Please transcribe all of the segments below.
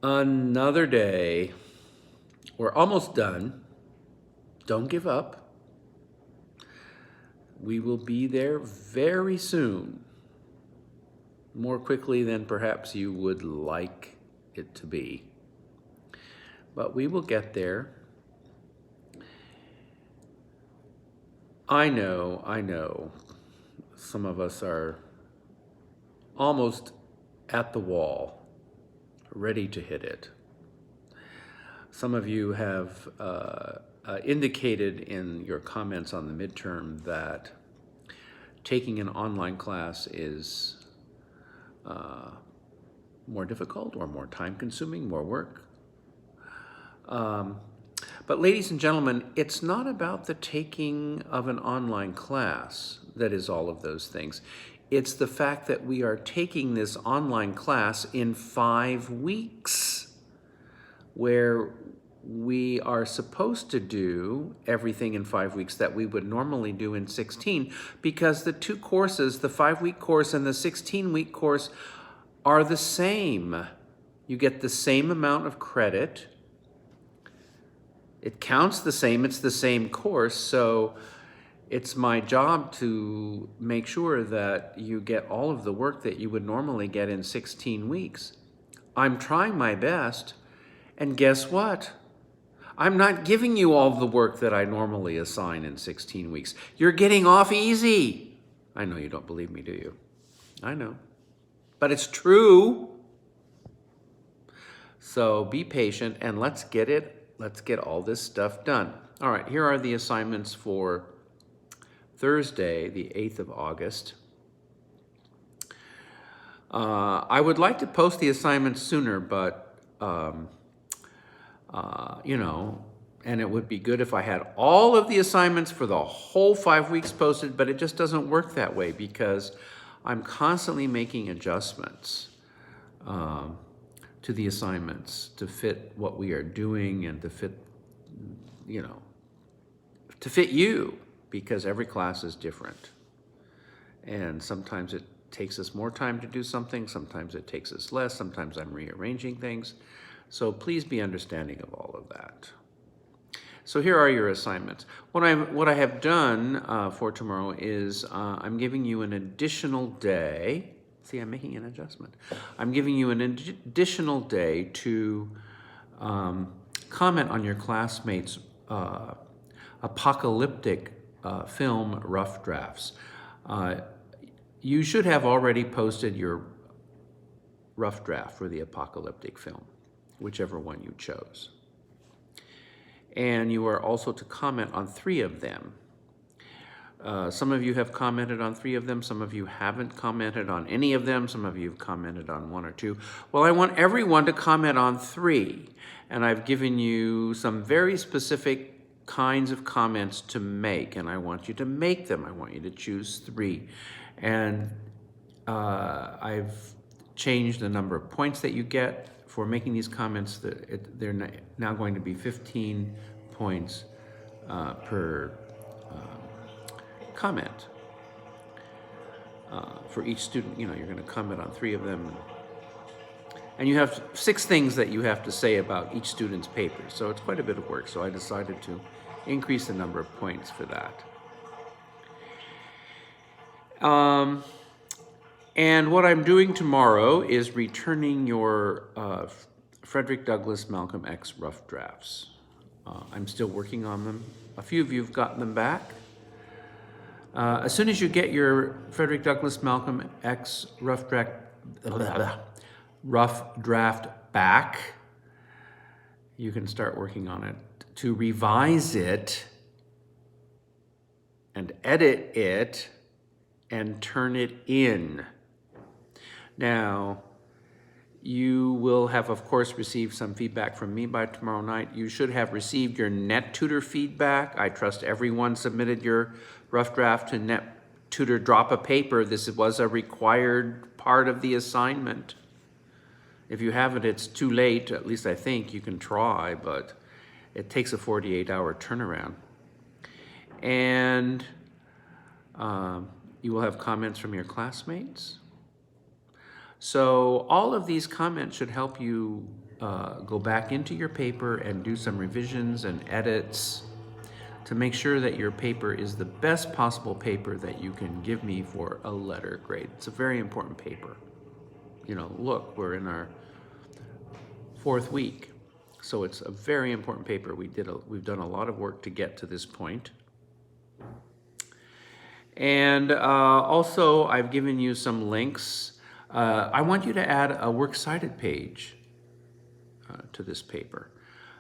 Another day. We're almost done. Don't give up. We will be there very soon. More quickly than perhaps you would like it to be. But we will get there. I know. Some of us are almost at the wall, ready to hit it. Some of you have indicated in your comments on the midterm that taking an online class is more difficult or more time consuming, more work. But ladies and gentlemen, it's not about the taking of an online class that is all of those things. It's the fact that we are taking this online class in 5 weeks, where we are supposed to do everything in 5 weeks that we would normally do in 16, because the two courses, the 5-week course and the 16-week course, are the same. You get the same amount of credit. It counts the same, it's the same course, so it's my job to make sure that you get all of the work that you would normally get in 16 weeks. I'm trying my best, and guess what? I'm not giving you all the work that I normally assign in 16 weeks. You're getting off easy. I know you don't believe me, do you? I know. But it's true. So be patient and let's get all this stuff done. All right, here are the assignments for Thursday, the 8th of August. I would like to post the assignments sooner, but, and it would be good if I had all of the assignments for the whole 5 weeks posted, but it just doesn't work that way because I'm constantly making adjustments to the assignments to fit what we are doing and to fit, to fit you, because every class is different. And sometimes it takes us more time to do something, sometimes it takes us less, sometimes I'm rearranging things. So please be understanding of all of that. So here are your assignments. What I have done for tomorrow is I'm giving you an additional day. See, I'm making an adjustment. I'm giving you an additional day to comment on your classmates' apocalyptic film rough drafts. You should have already posted your rough draft for the apocalyptic film, whichever one you chose. And you are also to comment on 3 of them. Some of you have commented on 3 of them, some of you haven't commented on any of them, some of you have commented on 1 or 2. Well, I want everyone to comment on 3, and I've given you some very specific kinds of comments to make, and I want you to make them. I want you to choose 3. And I've changed the number of points that you get for making these comments. They're now going to be 15 points per comment for each student. You're going to comment on 3 of them. And you have 6 things that you have to say about each student's paper. So it's quite a bit of work. So I decided to increase the number of points for that. And what I'm doing tomorrow is returning your Frederick Douglass Malcolm X rough drafts. I'm still working on them. A few of you have gotten them back. As soon as you get your Frederick Douglass Malcolm X rough draft back, you can start working on it to revise it and edit it and turn it in. Now, you will have, of course, received some feedback from me by tomorrow night. You should have received your NetTutor feedback. I trust everyone submitted your rough draft to NetTutor Drop a Paper. This was a required part of the assignment. If you haven't, it's too late. At least I think you can try, but it takes a 48-hour turnaround. And you will have comments from your classmates. So all of these comments should help you go back into your paper and do some revisions and edits to make sure that your paper is the best possible paper that you can give me for a letter grade. It's a very important paper. You know, look, we're in our 4th week, so it's a very important paper. We've done a lot of work to get to this point. And also, I've given you some links. I want you to add a works cited page to this paper.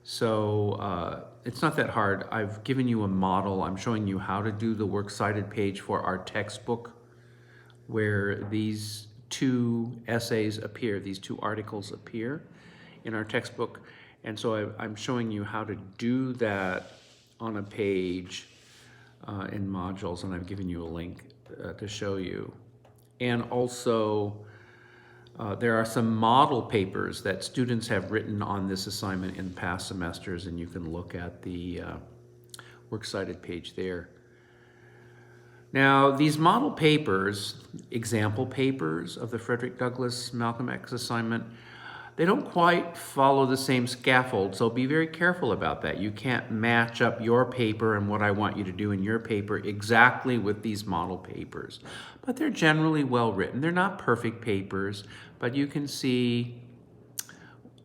So it's not that hard. I've given you a model. I'm showing you how to do the works cited page for our textbook, where these 2 essays appear, these 2 articles appear in our textbook. And so I'm showing you how to do that on a page in modules, and I've given you a link to show you. And also, there are some model papers that students have written on this assignment in past semesters, and you can look at the works cited page there. Now, these model papers, example papers of the Frederick Douglass Malcolm X assignment, they don't quite follow the same scaffold, so be very careful about that. You can't match up your paper and what I want you to do in your paper exactly with these model papers. But they're generally well written. They're not perfect papers, but you can see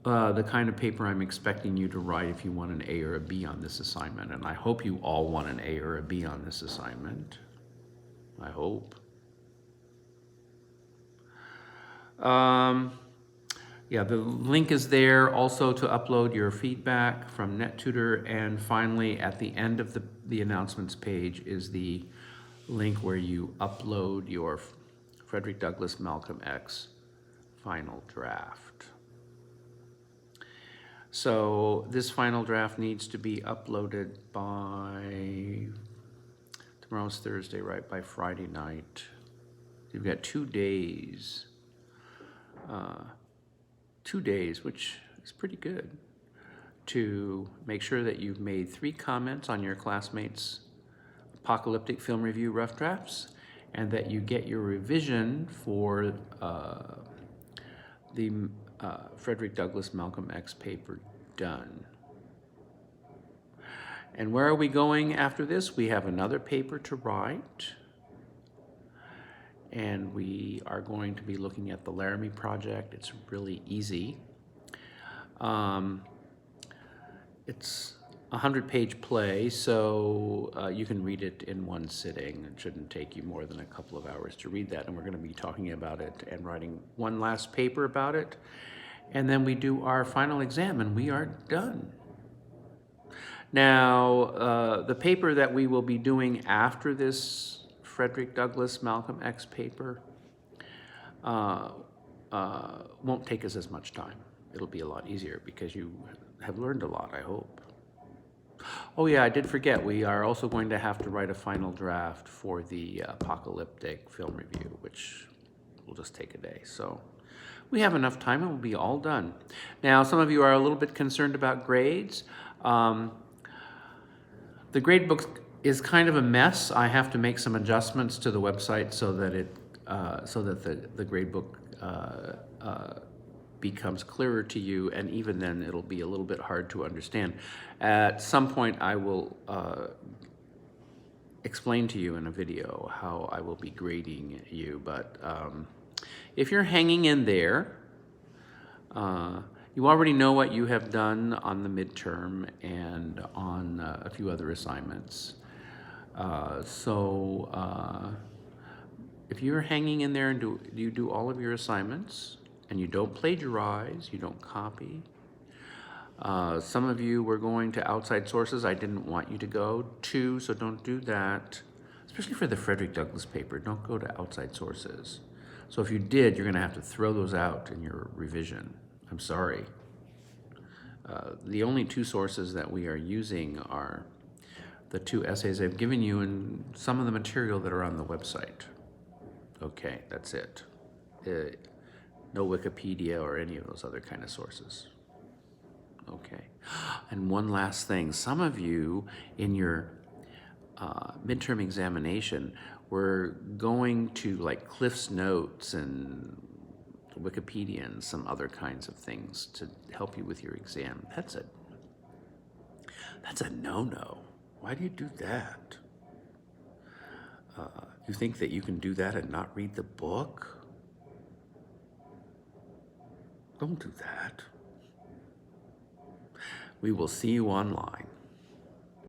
the kind of paper I'm expecting you to write if you want an A or a B on this assignment. And I hope you all want an A or a B on this assignment. I hope. Yeah, the link is there also to upload your feedback from NetTutor. And finally, at the end of the announcements page is the link where you upload your Frederick Douglass Malcolm X final draft. So this final draft needs to be uploaded by, tomorrow's Thursday, right, by Friday night. You've got 2 days. 2 days, which is pretty good, to make sure that you've made 3 comments on your classmates' apocalyptic film review rough drafts, and that you get your revision for the Frederick Douglass Malcolm X paper done. And where are we going after this? We have another paper to write. And we are going to be looking at the Laramie Project. It's really easy. It's a 100-page play, so you can read it in one sitting. It shouldn't take you more than a couple of hours to read that, and we're going to be talking about it and writing one last paper about it. And then we do our final exam, and we are done. Now, the paper that we will be doing after this Frederick Douglass Malcolm X paper won't take us as much time. It'll be a lot easier because you have learned a lot, I hope. Oh yeah, I did forget, we are also going to have to write a final draft for the apocalyptic film review, which will just take a day. So we have enough time and we'll be all done. Now, some of you are a little bit concerned about grades. The grade book is kind of a mess. I have to make some adjustments to the website so that the grade book becomes clearer to you, and even then it'll be a little bit hard to understand. At some point I will explain to you in a video how I will be grading you, but if you're hanging in there, you already know what you have done on the midterm and on a few other assignments. If you're hanging in there and you do all of your assignments and you don't plagiarize, you don't copy. Some of you were going to outside sources I didn't want you to go to, so don't do that. Especially for the Frederick Douglass paper, don't go to outside sources. So if you did, you're gonna have to throw those out in your revision. I'm sorry. The only 2 sources that we are using are the 2 essays I've given you and some of the material that are on the website. Okay, that's it. No Wikipedia or any of those other kind of sources. Okay, and one last thing. Some of you in your midterm examination were going to like Cliff's Notes and Wikipedia and some other kinds of things to help you with your exam. That's a no-no. Why do you do that? You think that you can do that and not read the book? Don't do that. We will see you online.